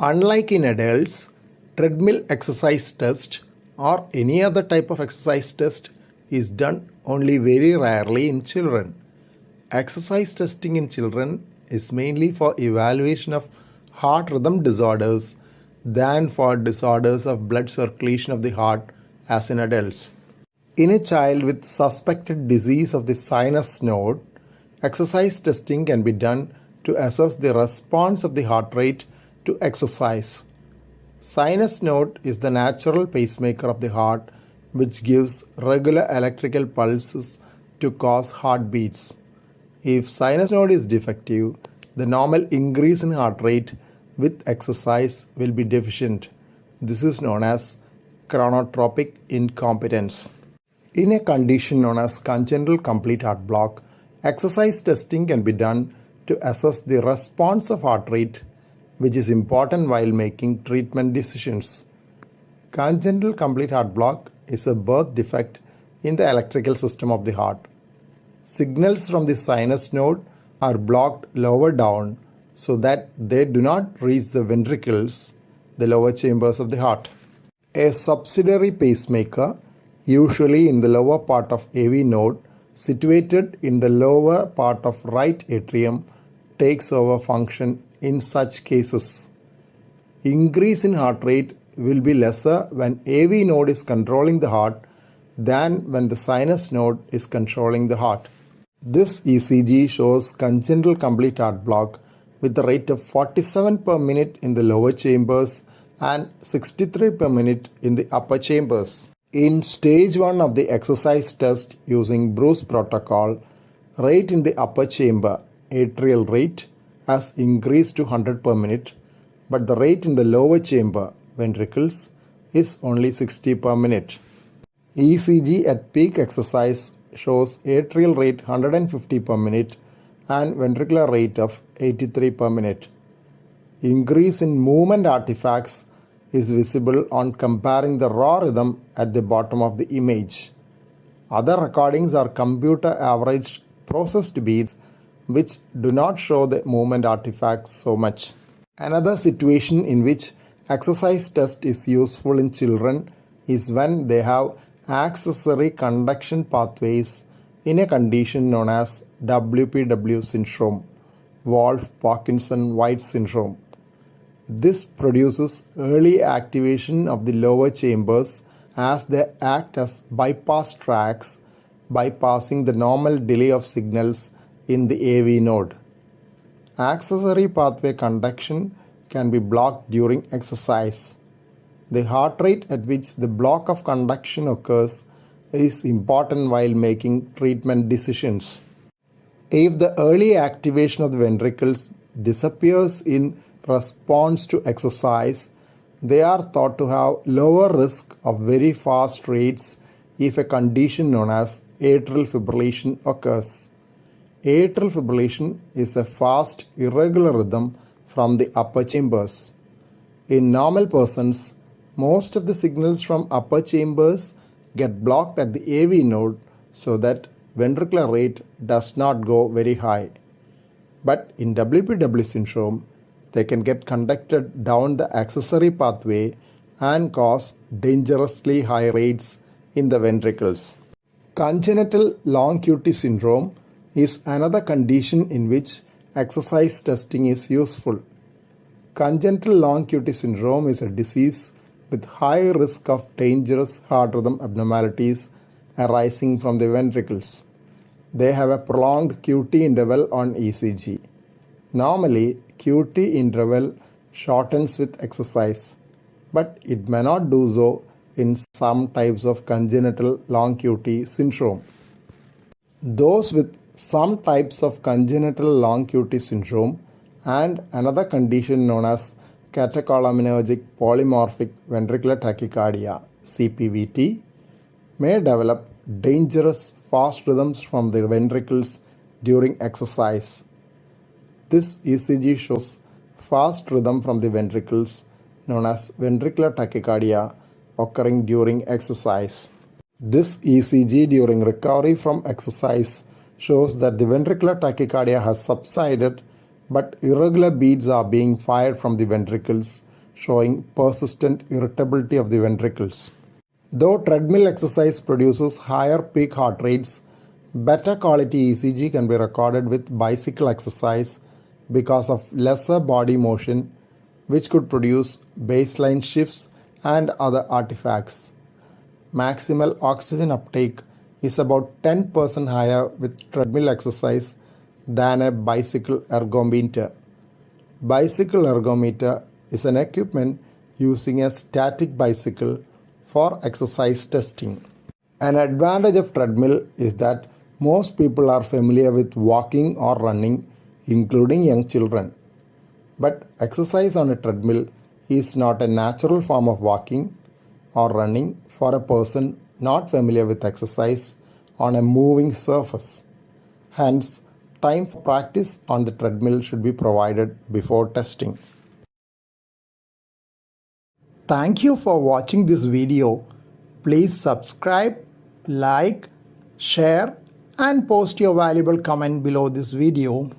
Unlike in adults, treadmill exercise test or any other type of exercise test is done only very rarely in children. Exercise testing in children is mainly for evaluation of heart rhythm disorders than for disorders of blood circulation of the heart as in adults. In a child with suspected disease of the sinus node, exercise testing can be done to assess the response of the heart rate to exercise. Sinus node is the natural pacemaker of the heart which gives regular electrical pulses to cause heartbeats. If sinus node is defective, the normal increase in heart rate with exercise will be deficient. This is known as chronotropic incompetence. In a condition known as congenital complete heart block, exercise testing can be done to assess the response of heart rate, which is important while making treatment decisions. Congenital complete heart block is a birth defect in the electrical system of the heart. Signals from the sinus node are blocked lower down so that they do not reach the ventricles, the lower chambers of the heart. A subsidiary pacemaker, usually in the lower part of AV node, situated in the lower part of right atrium, takes over function in such cases. Increase in heart rate will be lesser when AV node is controlling the heart than when the sinus node is controlling the heart. This ECG shows congenital complete heart block with a rate of 47 per minute in the lower chambers and 63 per minute in the upper chambers. In stage 1 of the exercise test using Bruce protocol, rate in the upper chamber, atrial rate, has increased to 100 per minute, but the rate in the lower chamber, ventricles, is only 60 per minute. ECG at peak exercise shows atrial rate 150 per minute and ventricular rate of 83 per minute. Increase in movement artifacts is visible on comparing the raw rhythm at the bottom of the image. Other recordings are computer averaged processed beats which do not show the movement artifacts so much. Another situation in which exercise test is useful in children is when they have accessory conduction pathways in a condition known as WPW syndrome, Wolff-Parkinson-White syndrome. This produces early activation of the lower chambers as they act as bypass tracks, bypassing the normal delay of signals in the AV node. Accessory pathway conduction can be blocked during exercise. The heart rate at which the block of conduction occurs is important while making treatment decisions. If the early activation of the ventricles disappears in response to exercise, they are thought to have lower risk of very fast rates if a condition known as atrial fibrillation occurs. Atrial fibrillation is a fast, irregular rhythm from the upper chambers. In normal persons, most of the signals from upper chambers get blocked at the AV node so that ventricular rate does not go very high. But in WPW syndrome, they can get conducted down the accessory pathway and cause dangerously high rates in the ventricles. Congenital long QT syndrome is another condition in which exercise testing is useful. Congenital long QT syndrome is a disease with high risk of dangerous heart rhythm abnormalities arising from the ventricles. They have a prolonged QT interval on ECG. Normally, QT interval shortens with exercise, but it may not do so in some types of congenital long QT syndrome. Those with some types of congenital long QT syndrome and another condition known as catecholaminergic polymorphic ventricular tachycardia (CPVT) may develop dangerous fast rhythms from the ventricles during exercise. This ECG shows fast rhythm from the ventricles known as ventricular tachycardia occurring during exercise. This ECG during recovery from exercise shows that the ventricular tachycardia has subsided but irregular beats are being fired from the ventricles, showing persistent irritability of the ventricles. Though treadmill exercise produces higher peak heart rates, better quality ECG can be recorded with bicycle exercise because of lesser body motion, which could produce baseline shifts and other artifacts. Maximal oxygen uptake is about 10% higher with treadmill exercise than a bicycle ergometer. Bicycle ergometer is an equipment using a static bicycle for exercise testing. An advantage of treadmill is that most people are familiar with walking or running, including young children. But exercise on a treadmill is not a natural form of walking or running for a person not familiar with exercise on a moving surface. Hence, time for practice on the treadmill should be provided before testing. Thank you for watching this video. Please subscribe, like, share and post your valuable comment below this video.